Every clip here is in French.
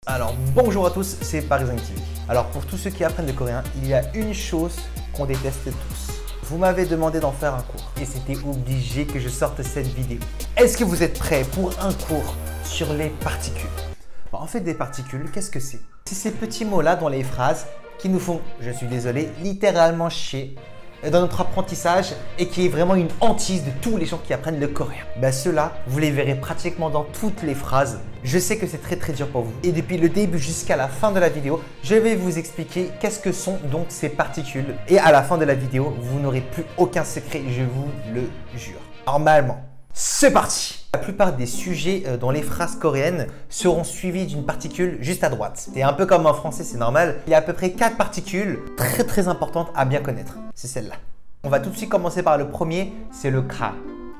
Alors bonjour à tous, c'est Parisien TV. Alors pour tous ceux qui apprennent le coréen, il y a une chose qu'on déteste tous. Vous m'avez demandé d'en faire un cours et c'était obligé que je sorte cette vidéo. Est-ce que vous êtes prêts pour un cours sur les particules? En fait, des particules, qu'est-ce que c'est? C'est ces petits mots-là dans les phrases qui nous font, je suis désolé, littéralement chier dans notre apprentissage et qui est vraiment une hantise de tous les gens qui apprennent le coréen. Ben ceux-là, vous les verrez pratiquement dans toutes les phrases. Je sais que c'est très dur pour vous. Et depuis le début jusqu'à la fin de la vidéo, je vais vous expliquer qu'est-ce que sont donc ces particules. Et à la fin de la vidéo, vous n'aurez plus aucun secret, je vous le jure. Normalement, c'est parti! La plupart des sujets dans les phrases coréennes seront suivis d'une particule juste à droite. C'est un peu comme en français, c'est normal. Il y a à peu près 4 particules très importantes à bien connaître. C'est celle-là. On va tout de suite commencer par le premier, c'est le ka.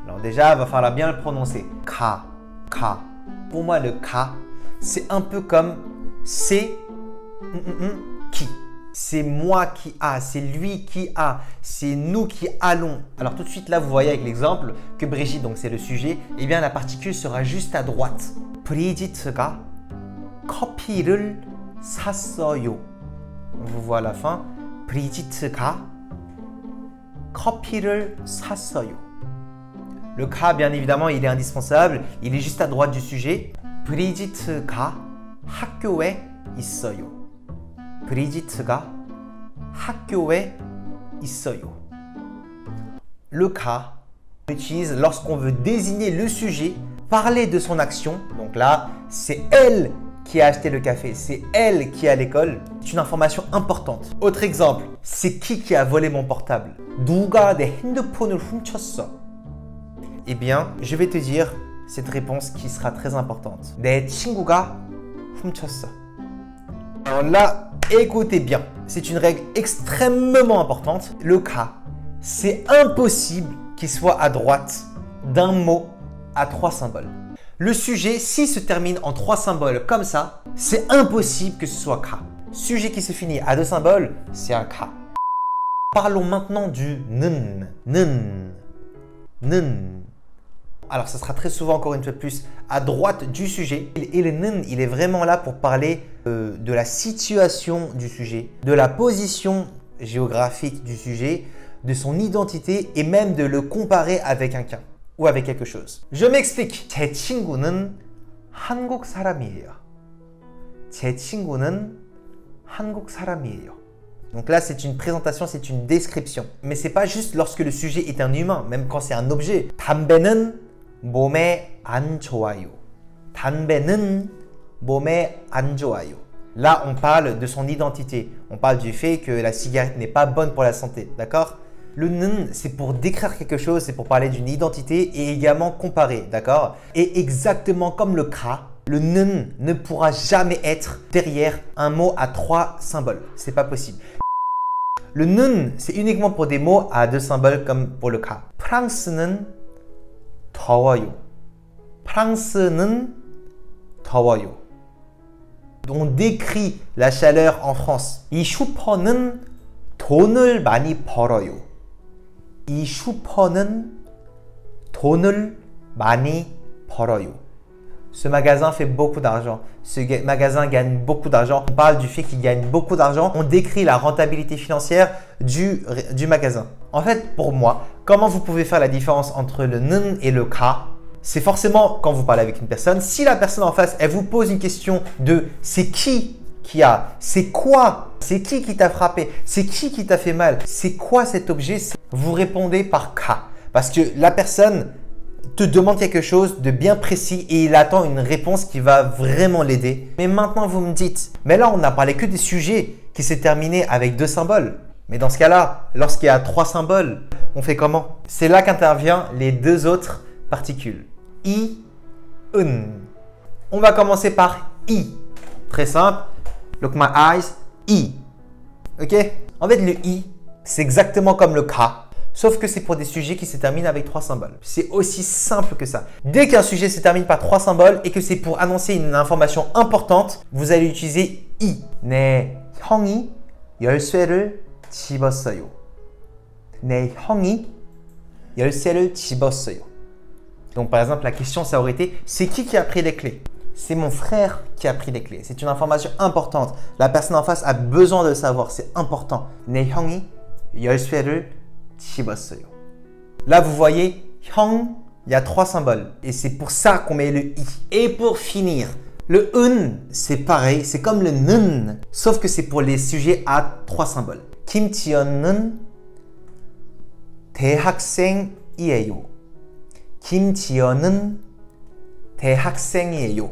Alors déjà, il va falloir bien le prononcer. Ka, ka. Pour moi, le ka, c'est un peu comme c'est qui. C'est moi qui a, c'est lui qui a, c'est nous qui allons. Alors tout de suite là, vous voyez avec l'exemple que Brigitte, donc c'est le sujet, eh bien la particule sera juste à droite. 브리지트가 커피를 샀어요. Vous voyez à la fin. 브리지트가 커피를 샀어요. Le ka, bien évidemment, il est indispensable. Il est juste à droite du sujet. 브리지트가 학교에 있어요. 브리지트가 학교에 있어요. Le ka, on l'utilise lorsqu'on veut désigner le sujet, parler de son action. Donc là, c'est elle qui a acheté le café, c'est elle qui est à l'école. C'est une information importante. Autre exemple, c'est qui a volé mon portable? 누가 내 핸드폰을 훔쳤어? Eh bien, je vais te dire cette réponse qui sera très importante. 내 친구가 훔쳤어. Alors là, écoutez bien, c'est une règle extrêmement importante. Le ka, c'est impossible qu'il soit à droite d'un mot à 3 symboles. Le sujet, s'il se termine en 3 symboles comme ça, c'est impossible que ce soit ka. Sujet qui se finit à 2 symboles, c'est un ka. Parlons maintenant du 는, 는. Alors, ça sera très souvent, encore une fois de plus, à droite du sujet. Et le 는, il est vraiment là pour parler de la situation du sujet, de la position géographique du sujet, de son identité et même de le comparer avec un cas ou avec quelque chose. Je m'explique. 제 친구는 한국 사람이에요. 제 친구는 한국 사람이에요. Donc là, c'est une présentation, c'est une description. Mais ce n'est pas juste lorsque le sujet est un humain, même quand c'est un objet. 담배는 몸에 안 좋아요. 담배는 몸에 안 좋아요. Là, on parle de son identité. On parle du fait que la cigarette n'est pas bonne pour la santé. D'accord? Le 는, c'est pour décrire quelque chose, c'est pour parler d'une identité et également comparer. D'accord? Et exactement comme le ka, le 는 ne pourra jamais être derrière un mot à 3 symboles. C'est pas possible. Le 는, c'est uniquement pour des mots à 2 symboles comme pour le ka. 프랑스는 더워요. 프랑스는 더워요. On décrit la chaleur en France. 이 슈퍼는 돈을 많이 벌어요. 이 슈퍼는 돈을 많이 벌어요. Ce magasin fait beaucoup d'argent. Ce magasin gagne beaucoup d'argent. On parle du fait qu'il gagne beaucoup d'argent. On décrit la rentabilité financière du magasin. En fait, pour moi, comment vous pouvez faire la différence entre le 는 et le ka? C'est forcément quand vous parlez avec une personne, si la personne en face, elle vous pose une question de c'est qui a, c'est quoi, c'est qui t'a frappé, c'est qui t'a fait mal, c'est quoi cet objet, vous répondez par ka. Parce que la personne te demande quelque chose de bien précis et il attend une réponse qui va vraiment l'aider. Mais maintenant, vous me dites, mais là, on n'a parlé que des sujets qui s'est terminé avec 2 symboles. Mais dans ce cas-là, lorsqu'il y a 3 symboles, on fait comment? C'est là qu'interviennent les 2 autres particules. I, un. On va commencer par I. Très simple. Look my eyes. I. Ok? En fait, le I, c'est exactement comme le ka. Sauf que c'est pour des sujets qui se terminent avec 3 symboles. C'est aussi simple que ça. Dès qu'un sujet se termine par 3 symboles et que c'est pour annoncer une information importante, vous allez utiliser I. 내 형이 열쇠를 집었어요. 내 형이 열쇠를 집었어요. Donc par exemple, la question ça aurait été c'est qui a pris les clés? c'est mon frère qui a pris les clés. C'est une information importante. La personne en face a besoin de le savoir. C'est important. 내 형이 열쇠를 집었어요. Là, vous voyez, 형, il y a 3 symboles. Et c'est pour ça qu'on met le i. Et pour finir, le c'est pareil. C'est comme le 는, sauf que c'est pour les sujets à 3 symboles. 김지연은 대학생이에요. 김지연은 대학생이에요.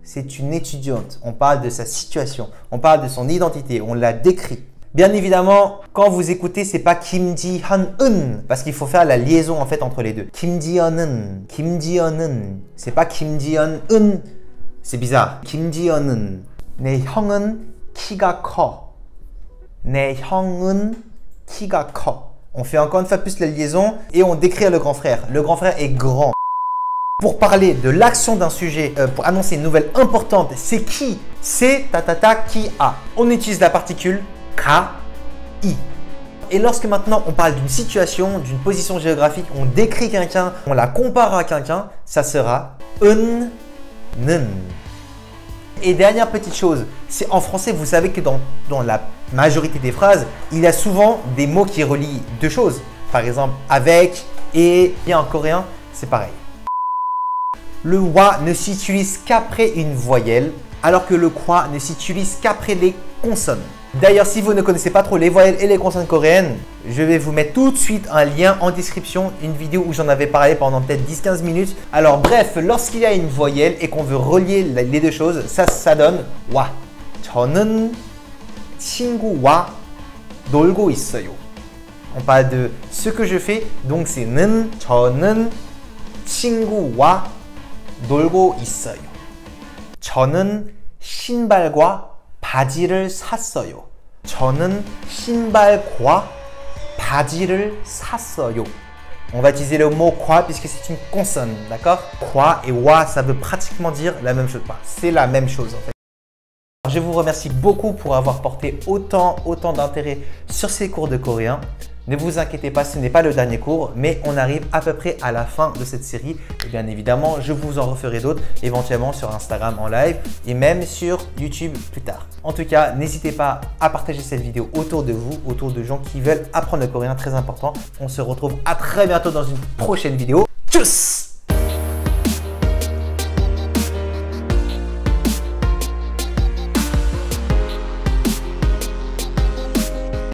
C'est une étudiante. On parle de sa situation. On parle de son identité. On la décrit. Bien évidemment, quand vous écoutez, c'est pas Kim Ji-hyun parce qu'il faut faire la liaison en fait entre les deux. Kim Ji-hyun, Kim Ji-hyun. C'est pas Kim Ji-hyun. C'est bizarre. Kim Ji-hyun. 내 형은 키가 커. 내 형은 키가 커. On fait encore une fois plus la liaison et on décrit le grand frère. Le grand frère est grand. Pour parler de l'action d'un sujet, pour annoncer une nouvelle importante, c'est qui? C'est tatata qui a. On utilise la particule ka, i. Et lorsque maintenant on parle d'une situation, d'une position géographique, on décrit quelqu'un, on la compare à quelqu'un, ça sera 은, 는. Et dernière petite chose, c'est en français, vous savez que dans la majorité des phrases, il y a souvent des mots qui relient deux choses. Par exemple, avec, et en coréen, c'est pareil. Le wa ne s'utilise qu'après une voyelle, alors que le kwa ne s'utilise qu'après les consonnes. D'ailleurs, si vous ne connaissez pas trop les voyelles et les consonnes coréennes, je vais vous mettre tout de suite un lien en description, une vidéo où j'en avais parlé pendant peut-être 10-15 minutes. Alors bref, lorsqu'il y a une voyelle et qu'on veut relier les deux choses, ça donne wa. 저는 친구와 놀고 있어요. On parle de ce que je fais, donc c'est 는, 저는 친구와 놀고 있어요. 저는 신발과 바지를 샀어요. 저는 신발과 바지를 샀어요. On va utiliser le mot quoi puisque c'est une consonne, d'accord? Quoi et wa, ça veut pratiquement dire la même chose. C'est la même chose en fait. Je vous remercie beaucoup pour avoir porté autant d'intérêt sur ces cours de coréen. Ne vous inquiétez pas, ce n'est pas le dernier cours, mais on arrive à peu près à la fin de cette série. Et bien évidemment, je vous en referai d'autres, éventuellement sur Instagram en live et même sur YouTube plus tard. En tout cas, n'hésitez pas à partager cette vidéo autour de vous, autour de gens qui veulent apprendre le coréen, très important. On se retrouve à très bientôt dans une prochaine vidéo. Tchuss!